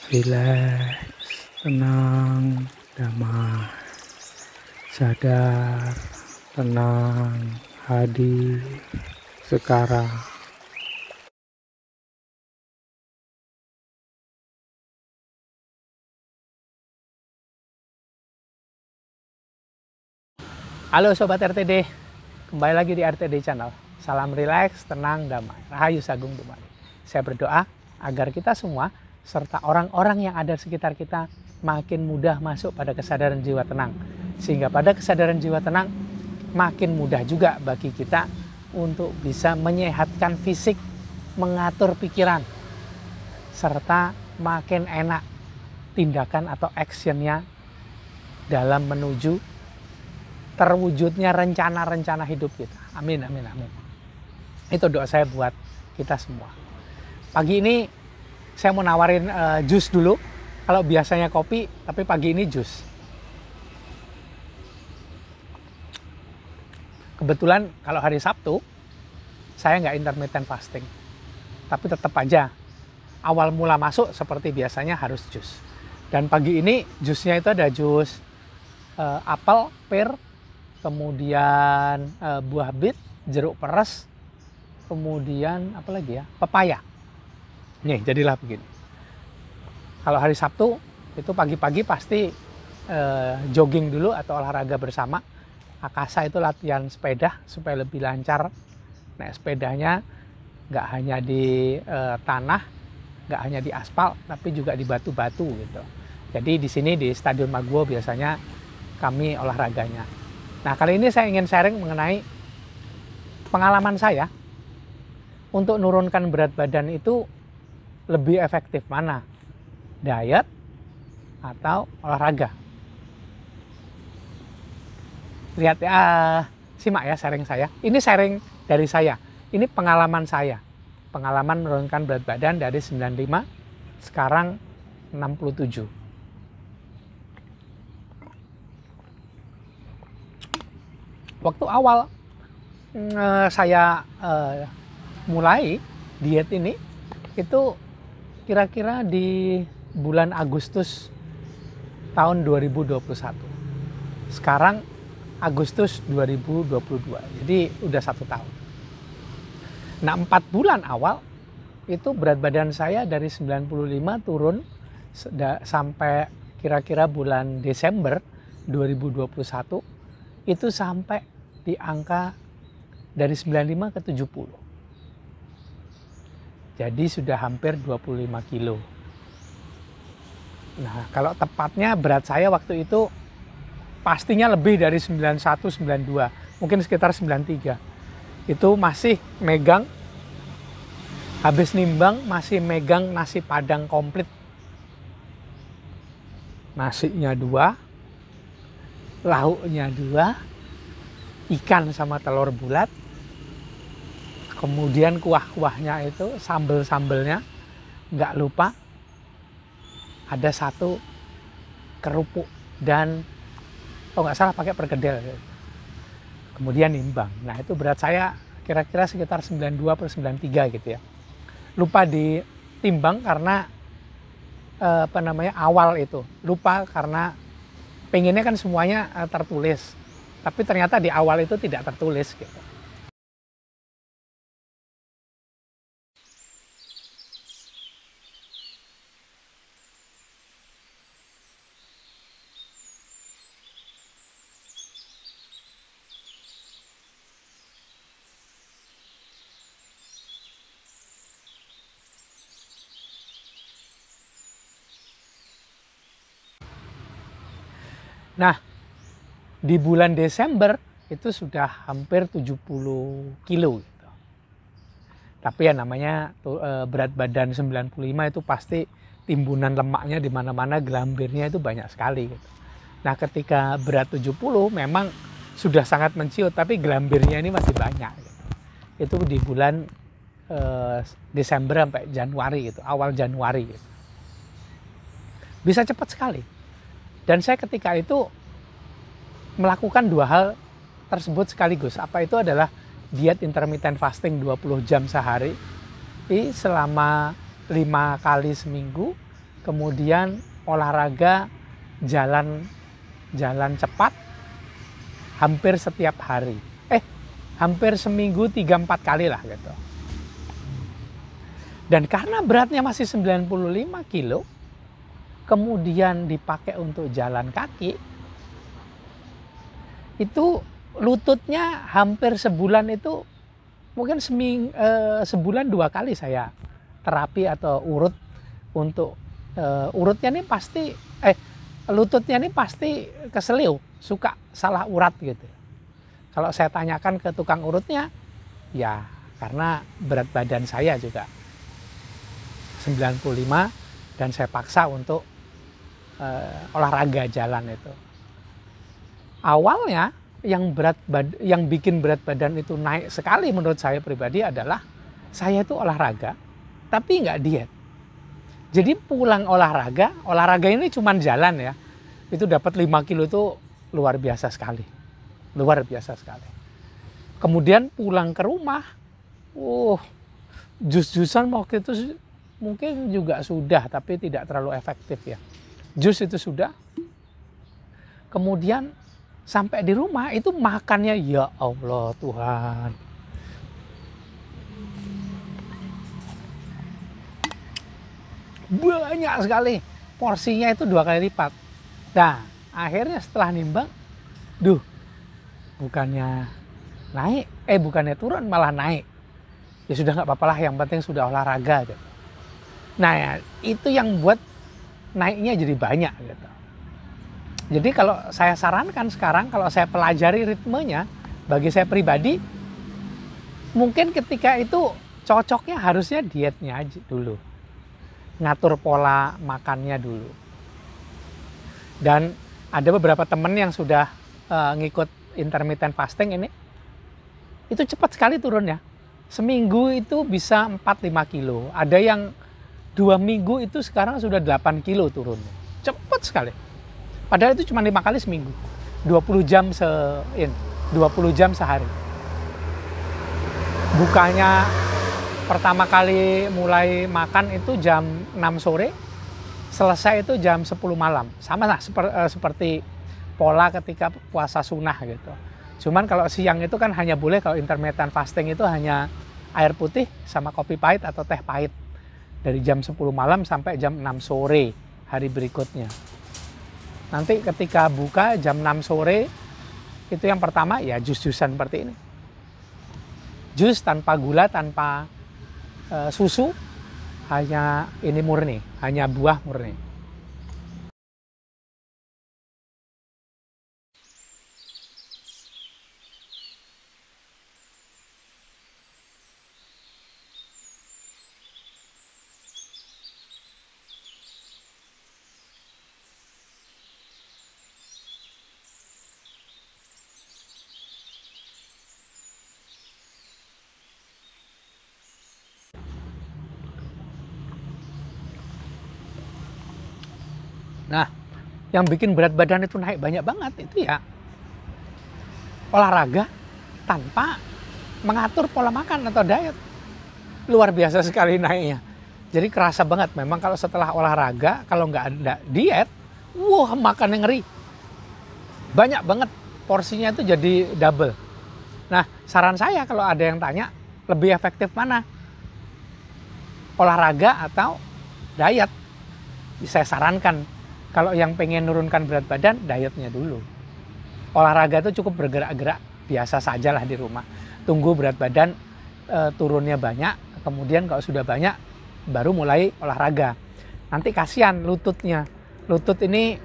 rileks, tenang, damai, sadar, tenang, hadir, sekarang. Halo Sobat RTD, kembali lagi di RTD Channel. Salam rileks, tenang, damai. Rahayu Sagung Dumadi. Saya berdoa agar kita semua serta orang-orang yang ada di sekitar kita makin mudah masuk pada kesadaran jiwa tenang. Sehingga pada kesadaran jiwa tenang makin mudah juga bagi kita untuk bisa menyehatkan fisik, mengatur pikiran, serta makin enak tindakan atau actionnya dalam menuju terwujudnya rencana-rencana hidup kita. Amin, amin, amin. Itu doa saya buat kita semua. Pagi ini saya mau nawarin jus dulu. Kalau biasanya kopi, tapi pagi ini jus. Kebetulan kalau hari Sabtu, saya nggak intermittent fasting. Tapi tetap aja, awal mula masuk seperti biasanya harus jus. Dan pagi ini jusnya itu ada jus apel, pir, kemudian buah bit, jeruk peres, kemudian apa lagi ya, pepaya. Nih, jadilah begini. Kalau hari Sabtu itu pagi-pagi pasti jogging dulu atau olahraga bersama. Akasa itu latihan sepeda supaya lebih lancar. Naik sepedanya nggak hanya di tanah, nggak hanya di aspal, tapi juga di batu-batu gitu. Jadi di sini di Stadion Maguwo biasanya kami olahraganya. Nah, kali ini saya ingin sharing mengenai pengalaman saya untuk menurunkan berat badan itu lebih efektif mana? Diet atau olahraga? Lihat ya, simak ya sharing saya. Ini sharing dari saya. Ini pengalaman saya. Pengalaman menurunkan berat badan dari 95 sekarang 67. Waktu awal saya mulai diet ini, itu kira-kira di bulan Agustus tahun 2021. Sekarang Agustus 2022, jadi udah 1 tahun. Nah, 4 bulan awal itu berat badan saya dari 95 turun sampai kira-kira bulan Desember 2021 itu sampai di angka dari 95 ke 70. Jadi sudah hampir 25 kilo. Nah, kalau tepatnya berat saya waktu itu pastinya lebih dari 91, 92. Mungkin sekitar 93. Itu masih megang, habis nimbang masih megang nasi padang komplit. Nasinya 2, lauknya 2, ikan sama telur bulat, kemudian kuah-kuahnya itu, sambel-sambelnya, nggak lupa ada 1 kerupuk dan nggak salah pakai perkedel. Kemudian nimbang. Nah, itu berat saya kira-kira sekitar 92 per 93 gitu ya. Lupa ditimbang karena awal itu. Lupa karena pengennya kan semuanya tertulis. Tapi ternyata di awal itu tidak tertulis gitu. Nah, di bulan Desember itu sudah hampir 70 kilo gitu. Tapi ya namanya berat badan 95 itu pasti timbunan lemaknya di mana-mana, gelambirnya itu banyak sekali gitu. Nah, ketika berat 70 memang sudah sangat menciut, tapi gelambirnya ini masih banyak gitu. Itu di bulan Desember sampai Januari gitu, awal Januari gitu. Bisa cepat sekali. Dan saya ketika itu melakukan 2 hal tersebut sekaligus. Apa itu adalah diet intermittent fasting 20 jam sehari selama 5 kali seminggu. kemudian olahraga jalan cepat hampir setiap hari. Hampir seminggu 3-4 kali lah gitu. Dan karena beratnya masih 95 kilo, kemudian dipakai untuk jalan kaki, itu lututnya hampir sebulan itu, mungkin sebulan 2 kali saya terapi atau urut untuk urutnya nih pasti, lututnya nih pasti keseliu, suka salah urat gitu. Kalau saya tanyakan ke tukang urutnya, ya karena berat badan saya juga 95 dan saya paksa untuk olahraga jalan itu. Awalnya yang bikin berat badan itu naik sekali menurut saya pribadi adalah saya itu olahraga tapi nggak diet. Jadi pulang olahraga ini cuma jalan ya, itu dapat 5 kilo itu luar biasa sekali. Luar biasa sekali. Kemudian pulang ke rumah, jus-jusan waktu itu mungkin juga sudah, tapi tidak terlalu efektif ya. Jus itu sudah. Kemudian sampai di rumah itu makannya, ya Allah Tuhan. Banyak sekali. Porsinya itu 2 kali lipat. Nah, akhirnya setelah nimbang, bukannya naik, bukannya turun malah naik. Ya sudah nggak apa-apa lah, yang penting sudah olahraga gitu. Nah ya, itu yang buat naiknya jadi banyak gitu. Jadi kalau saya sarankan sekarang, kalau saya pelajari ritmenya, bagi saya pribadi, mungkin ketika itu cocoknya harusnya dietnya aja dulu. Ngatur pola makannya dulu. Dan ada beberapa temen yang sudah ngikut intermittent fasting ini, itu cepat sekali turunnya. Seminggu itu bisa 4-5 kilo. Ada yang 2 minggu itu sekarang sudah 8 kilo turunnya. Cepat sekali. Padahal itu cuma 5 kali seminggu. 20 jam 20 jam sehari. Bukanya pertama kali mulai makan itu jam 6 sore, selesai itu jam 10 malam. Sama lah seperti pola ketika puasa sunnah gitu. Cuman kalau siang itu kan hanya boleh, kalau intermittent fasting itu hanya air putih sama kopi pahit atau teh pahit. Dari jam 10 malam sampai jam 6 sore hari berikutnya. Nanti ketika buka jam 6 sore, itu yang pertama ya jus-jusan seperti ini. Jus tanpa gula, tanpa susu, hanya ini murni, hanya buah murni. Nah, yang bikin berat badan itu naik banyak banget itu ya olahraga tanpa mengatur pola makan atau diet. Luar biasa sekali naiknya. Jadi kerasa banget memang kalau setelah olahraga, kalau nggak ada diet, makannya ngeri. Banyak banget, porsinya itu jadi double. Nah, saran saya kalau ada yang tanya, lebih efektif mana? Olahraga atau diet? Saya sarankan, kalau yang pengen nurunkan berat badan, dietnya dulu. Olahraga itu cukup bergerak-gerak, biasa sajalah di rumah. Tunggu berat badan turunnya banyak, kemudian kalau sudah banyak, baru mulai olahraga. Nanti kasihan lututnya. Lutut ini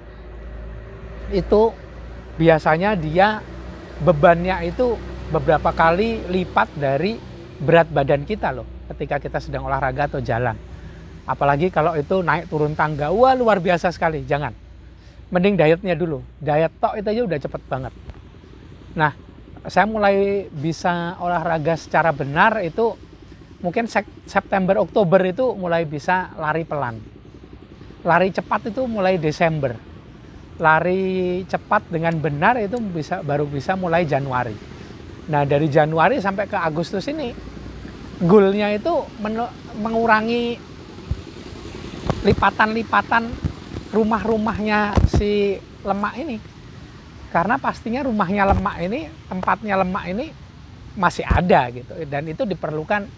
itu biasanya dia bebannya itu beberapa kali lipat dari berat badan kita loh, ketika kita sedang olahraga atau jalan. Apalagi kalau itu naik turun tangga, luar biasa sekali. Jangan, mending dietnya dulu. Diet tok itu aja udah cepet banget. Nah, saya mulai bisa olahraga secara benar itu mungkin September, Oktober itu mulai bisa lari pelan. Lari cepat itu mulai Desember. Lari cepat dengan benar itu baru bisa mulai Januari. Nah, dari Januari sampai ke Agustus ini, goalnya itu mengurangi lipatan-lipatan rumah-rumahnya si lemak ini. Karena pastinya rumahnya lemak ini, tempatnya lemak ini masih ada gitu. Dan itu diperlukan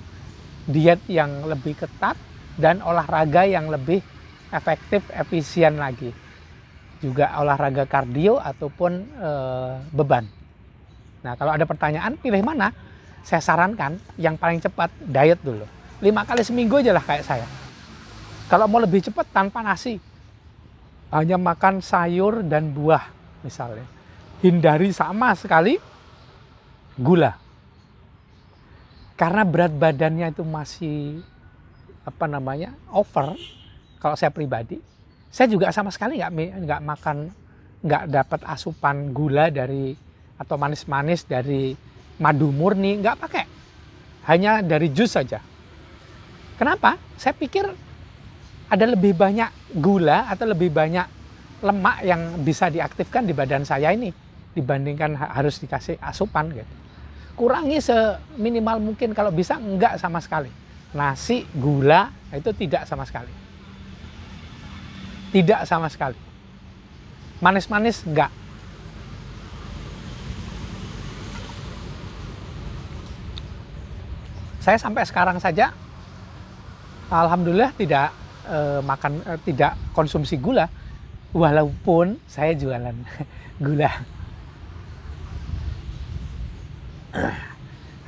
diet yang lebih ketat dan olahraga yang lebih efektif, efisien lagi. Juga olahraga kardio ataupun beban. Nah, kalau ada pertanyaan pilih mana? Saya sarankan yang paling cepat diet dulu. 5 kali seminggu aja lah kayak saya. Kalau mau lebih cepat tanpa nasi, hanya makan sayur dan buah misalnya. Hindari sama sekali gula. Karena berat badannya itu masih over. Kalau saya pribadi, saya juga sama sekali nggak makan, nggak dapat asupan gula dari atau manis-manis dari madu murni, nggak pakai. Hanya dari jus saja. Kenapa? Saya pikir ada lebih banyak gula atau lebih banyak lemak yang bisa diaktifkan di badan saya ini dibandingkan harus dikasih asupan gitu. Kurangi seminimal mungkin, kalau bisa enggak sama sekali. Nasi, gula itu tidak sama sekali. Tidak sama sekali. Manis-manis enggak. Saya sampai sekarang saja alhamdulillah tidak tidak konsumsi gula, walaupun saya jualan gula.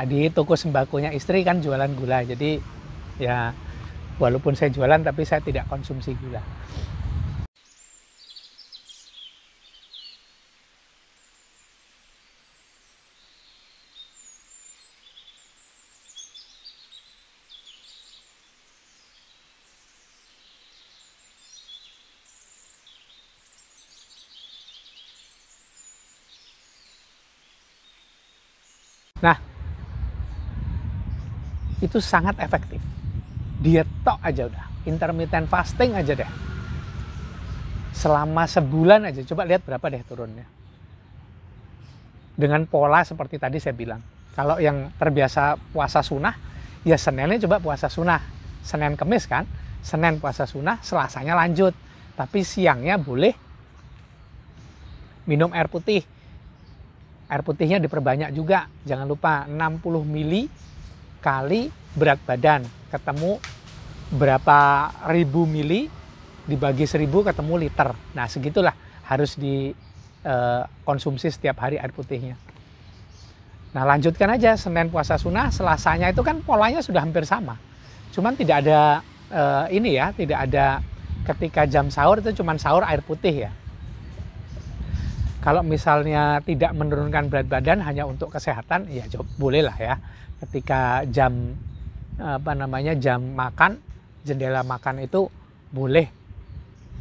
Di toko sembakonya istri kan jualan gula, jadi ya walaupun saya jualan tapi saya tidak konsumsi gula. Nah, itu sangat efektif. Diet tok aja udah, intermittent fasting aja deh. Selama sebulan aja, coba lihat berapa deh turunnya. Dengan pola seperti tadi saya bilang. Kalau yang terbiasa puasa sunnah, ya Seninnya coba puasa sunnah. Senin Kemis kan, Senin puasa sunnah, Selasanya lanjut. Tapi siangnya boleh minum air putih. Air putihnya diperbanyak juga, jangan lupa 60 mili kali berat badan, ketemu berapa ribu mili dibagi 1000 ketemu liter. Nah segitulah harus dikonsumsi setiap hari air putihnya. Nah lanjutkan aja, Senin puasa sunnah, Selasanya itu kan polanya sudah hampir sama. Cuman tidak ada tidak ada ketika jam sahur itu cuman sahur air putih ya. Kalau misalnya tidak menurunkan berat badan hanya untuk kesehatan, ya boleh lah ya. Ketika jam jam makan, jendela makan itu boleh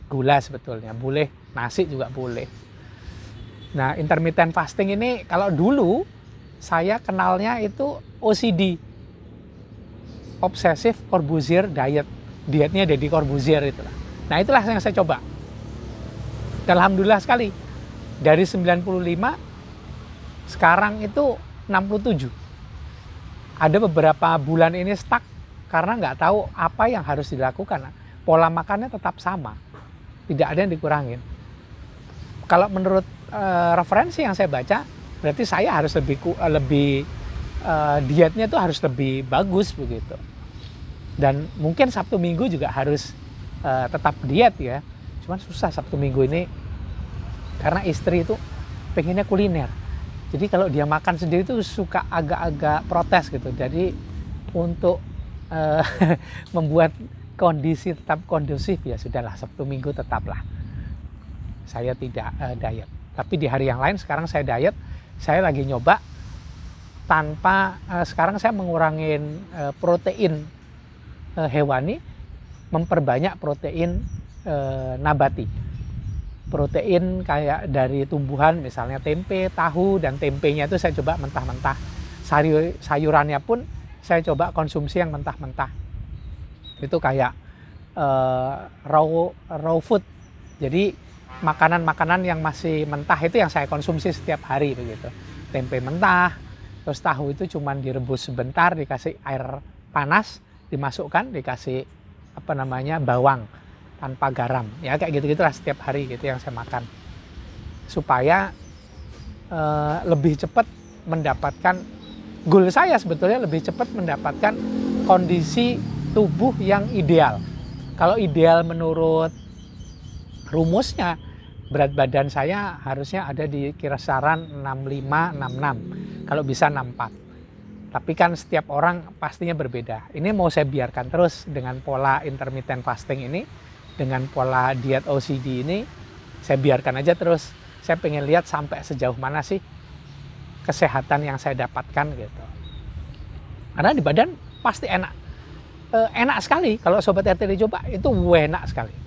gula sebetulnya, boleh nasi juga boleh. Nah, intermittent fasting ini kalau dulu saya kenalnya itu OCD, Obsessive Corbusier Diet. Dietnya Deddy Corbusier itulah. Nah, itulah yang saya coba. Dan alhamdulillah sekali. Dari 95 sekarang itu 67. Ada beberapa bulan ini stuck karena nggak tahu apa yang harus dilakukan. Pola makannya tetap sama, tidak ada yang dikurangin. Kalau menurut referensi yang saya baca, berarti saya harus lebih dietnya itu harus lebih bagus begitu. Dan mungkin Sabtu Minggu juga harus tetap diet ya. Cuman susah Sabtu Minggu ini karena istri itu pengennya kuliner. Jadi kalau dia makan sendiri itu suka agak-agak protes gitu. Jadi untuk membuat kondisi tetap kondusif ya sudahlah, Sabtu Minggu tetaplah saya tidak diet. Tapi di hari yang lain sekarang saya diet. Saya lagi nyoba tanpa sekarang saya mengurangin protein hewani, memperbanyak protein nabati. Protein kayak dari tumbuhan, misalnya tempe, tahu, dan tempenya itu saya coba mentah-mentah. Sayurannya pun saya coba konsumsi yang mentah-mentah. Itu kayak raw food. Jadi makanan-makanan yang masih mentah itu yang saya konsumsi setiap hari begitu. Tempe mentah, terus tahu itu cuman direbus sebentar, dikasih air panas, dimasukkan, dikasih bawang. tanpa garam. Ya kayak gitu-gitulah setiap hari gitu yang saya makan. Supaya lebih cepat mendapatkan, goal saya sebetulnya lebih cepat mendapatkan kondisi tubuh yang ideal. Kalau ideal menurut rumusnya, berat badan saya harusnya ada di kisaran 65-66, kalau bisa 64. Tapi kan setiap orang pastinya berbeda. Ini mau saya biarkan terus dengan pola intermittent fasting ini, dengan pola diet OCD ini, saya biarkan aja terus. Saya pengen lihat sampai sejauh mana sih kesehatan yang saya dapatkan gitu. Karena di badan pasti enak. Enak sekali kalau Sobat RTD coba, itu enak sekali.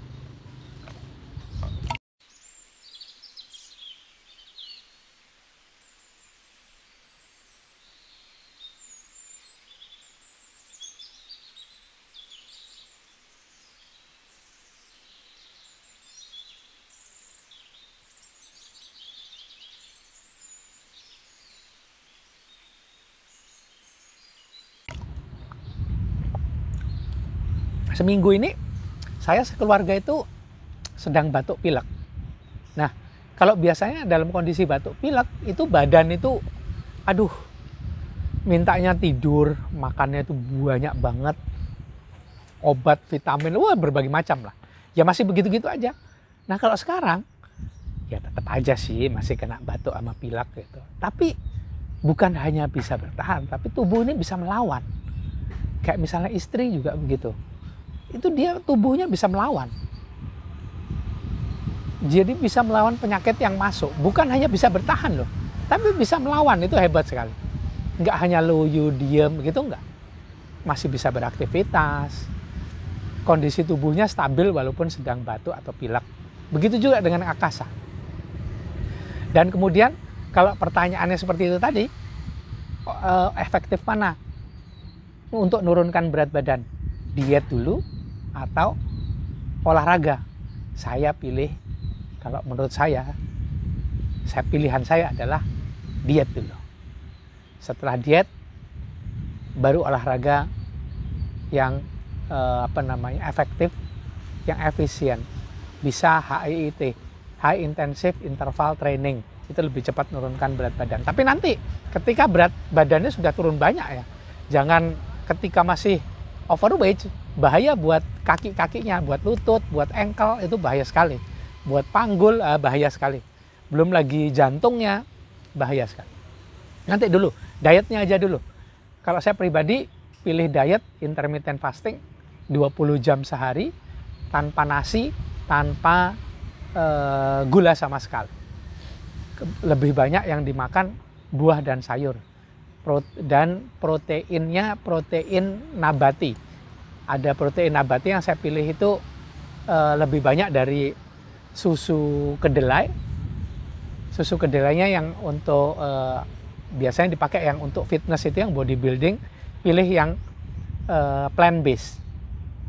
Seminggu ini saya sekeluarga itu sedang batuk pilek. Nah, kalau biasanya dalam kondisi batuk pilek itu badan itu aduh, mintanya tidur, makannya itu banyak banget, obat, vitamin, wah berbagai macam lah. Ya masih begitu-gitu aja. Nah kalau sekarang ya tetap aja sih masih kena batuk sama pilek gitu. Tapi bukan hanya bisa bertahan, tapi tubuh ini bisa melawan. Kayak misalnya istri juga begitu. Itu dia tubuhnya bisa melawan. Jadi bisa melawan penyakit yang masuk. Bukan hanya bisa bertahan loh, tapi bisa melawan, itu hebat sekali. Nggak hanya loyo, diem gitu, enggak. Masih bisa beraktivitas. Kondisi tubuhnya stabil walaupun sedang batuk atau pilek. Begitu juga dengan Akasa. Dan kemudian kalau pertanyaannya seperti itu tadi, efektif mana untuk menurunkan berat badan? Diet dulu atau olahraga? Saya pilih, kalau menurut saya pilihan saya adalah diet dulu. Setelah diet baru olahraga yang efektif, yang efisien. Bisa HIIT, High Intensive Interval Training. Itu lebih cepat menurunkan berat badan. Tapi nanti ketika berat badannya sudah turun banyak ya, jangan ketika masih overweight, bahaya buat kaki-kakinya, buat lutut, buat ankle, itu bahaya sekali. Buat panggul, bahaya sekali. Belum lagi jantungnya, bahaya sekali. Nanti dulu, dietnya aja dulu. Kalau saya pribadi, pilih diet intermittent fasting, 20 jam sehari, tanpa nasi, tanpa gula sama sekali. Lebih banyak yang dimakan buah dan sayur. Dan proteinnya protein nabati. Ada protein nabati yang saya pilih itu lebih banyak dari susu kedelai. Susu kedelainya yang untuk biasanya dipakai yang untuk fitness, itu yang bodybuilding, pilih yang plant based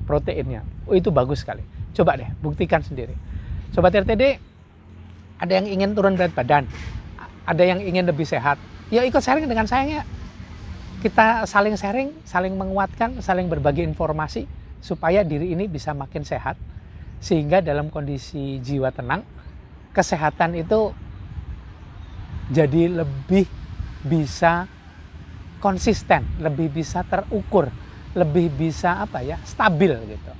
proteinnya. Oh, itu bagus sekali. Coba deh, buktikan sendiri. Sobat RTD, ada yang ingin turun berat badan, ada yang ingin lebih sehat. Ya ikut sharing dengan saya. Kita saling sharing, saling menguatkan, saling berbagi informasi supaya diri ini bisa makin sehat. Sehingga dalam kondisi jiwa tenang, kesehatan itu jadi lebih bisa konsisten, lebih bisa terukur, lebih bisa stabil gitu.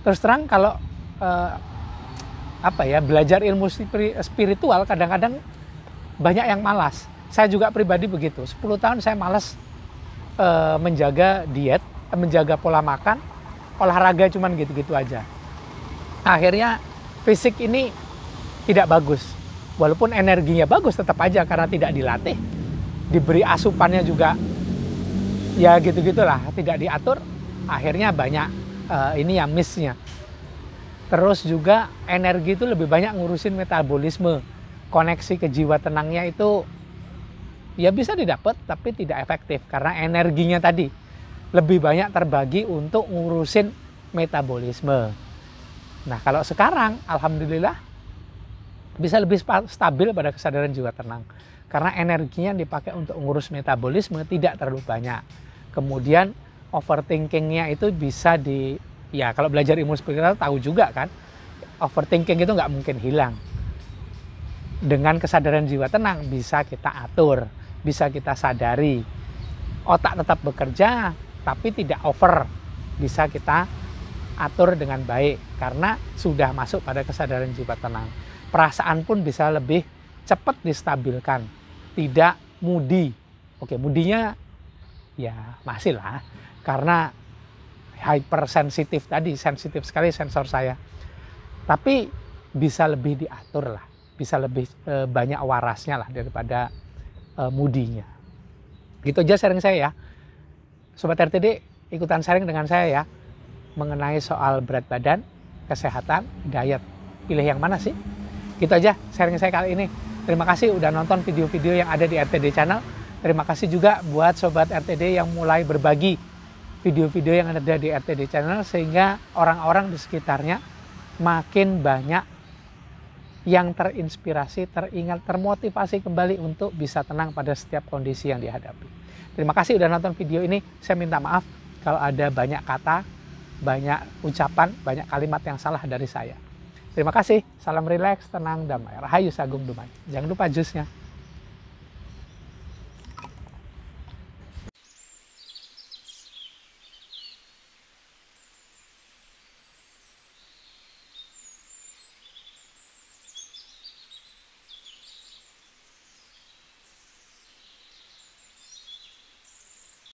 Terus terang kalau belajar ilmu spiritual kadang-kadang banyak yang malas. Saya juga pribadi begitu. 10 tahun saya malas menjaga diet, menjaga pola makan, olahraga cuman gitu-gitu aja. Akhirnya fisik ini tidak bagus. Walaupun energinya bagus tetap aja karena tidak dilatih. Diberi asupannya juga ya gitu-gitulah, tidak diatur. Akhirnya banyak ini yang miss-nya. Terus juga energi itu lebih banyak ngurusin metabolisme. Koneksi ke jiwa tenangnya itu ya bisa didapat tapi tidak efektif karena energinya tadi lebih banyak terbagi untuk ngurusin metabolisme. Nah kalau sekarang alhamdulillah bisa lebih stabil pada kesadaran jiwa tenang karena energinya dipakai untuk ngurus metabolisme tidak terlalu banyak. Kemudian overthinkingnya itu bisa ya kalau belajar ilmu spiritual tahu juga kan, overthinking itu nggak mungkin hilang. Dengan kesadaran jiwa tenang bisa kita atur, bisa kita sadari. Otak tetap bekerja tapi tidak over, bisa kita atur dengan baik karena sudah masuk pada kesadaran jiwa tenang. Perasaan pun bisa lebih cepat distabilkan, tidak moody. Oke, moodinya ya masih lah, karena hypersensitif tadi, sensitif sekali sensor saya. Tapi bisa lebih diatur lah, bisa lebih banyak warasnya lah daripada moodinya. Gitu aja sharing saya ya. Sobat RTD, ikutan sharing dengan saya ya, mengenai soal berat badan, kesehatan, diet. Pilih yang mana sih? Gitu aja sharing saya kali ini. Terima kasih udah nonton video-video yang ada di RTD Channel. Terima kasih juga buat Sobat RTD yang mulai berbagi video-video yang ada di RTD Channel sehingga orang-orang di sekitarnya makin banyak yang terinspirasi, teringat, termotivasi kembali untuk bisa tenang pada setiap kondisi yang dihadapi. Terima kasih udah nonton video ini. Saya minta maaf kalau ada banyak kata, banyak ucapan, banyak kalimat yang salah dari saya. Terima kasih. Salam rileks, tenang, damai. Rahayu Sagung Dumai. Jangan lupa jusnya.